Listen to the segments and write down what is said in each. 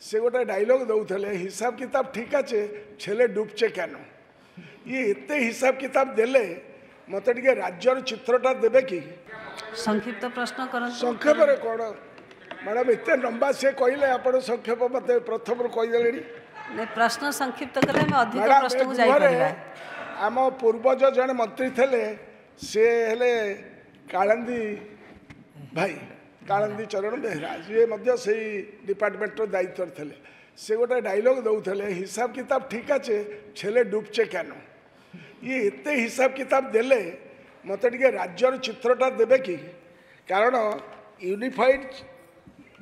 से गोटे डायलॉग दौले हिसाब किताब ठीक अच्छे छेले डुबचे कैन ये एते हिसाब किताब देले मत टे राज्यर चित्रटा देवे कि संक्षिप्त प्रश्न कर संक्षेप कौन मैडम एत लंबा से कहले आप संक्षेप मत प्रथम कहीदे प्रश्न संक्षिप्त कले अधिक प्रश्न को जाई आम पूर्वज जन मंत्री थे सी हेले कालंदी भाई कालंदी चरण बेहरा ये से डिपार्टमेंट दायित्व थे से गोटे डायलॉग दौले हिसाब किताब ठीक अच्छे छेले डुबचे कैन ये एते हिसाब किताब देले मत टे राज्यर चित्रटा देवे कि कारण unified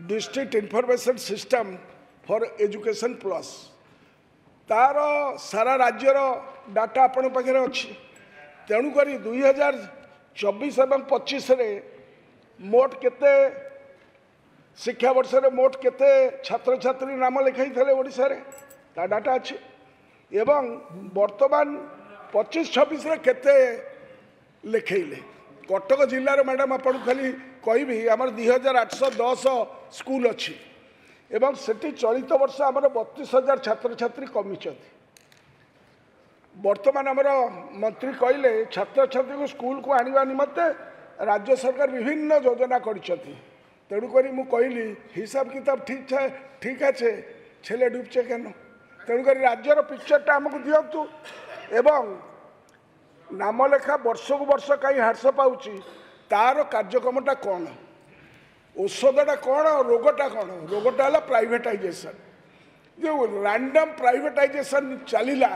district information system for education plus तार सारा राज्यर डाटा आपण पाखे अच्छी तेणुक 2024 और 25 मोट केते शिक्षा वर्ष रे मोट केते छात्र छात्री नाम लिखाई थे ओडिशा रे ता डाटा अच्छी एवं वर्तमान 25-26 केते लिखेले कटक जिलार मैडम आपको खाली कहि आम 2810 स्कूल अच्छी एवं सेठी चलित वर्ष आम 32,000 छात्र छात्री कमी वर्तमान आमर मंत्री कहले छात्र छात्री को स्कूल को आने निमंते राज्य सरकार विभिन्न योजना करुक कहली हिसाब किताब ठीक अच्छे छेले डुबचे कैन तेणुक राज्यर पिक्चरटा आमको दिंतु एवं नाम लेखा वर्ष को वर्ष कहीं ह्रास पाँच तार कार्यक्रमटा कौन औषधटा कौन रोगटा कौन रोगटा है प्राइवेटाइजेशन जो रैंडम प्राइवेटाइजेशन चलला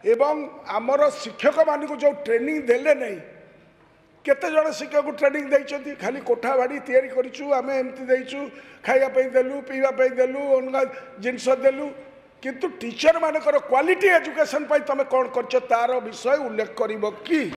एवं आमर शिक्षक मान जो ट्रेनिंग देले नहीं केते जन शिक्षक ट्रेनिंग देइछथि खाली कोठा बाड़ी तैयारी करिछु आमे एमती देइछु खाइबा पई देलु पीबा पई देलु ओनगा जिंस देलु किंतु टीचर मानकर क्वालिटी एजुकेशन पई तमे कोन करछ तार विषय उल्लेख करिवो कि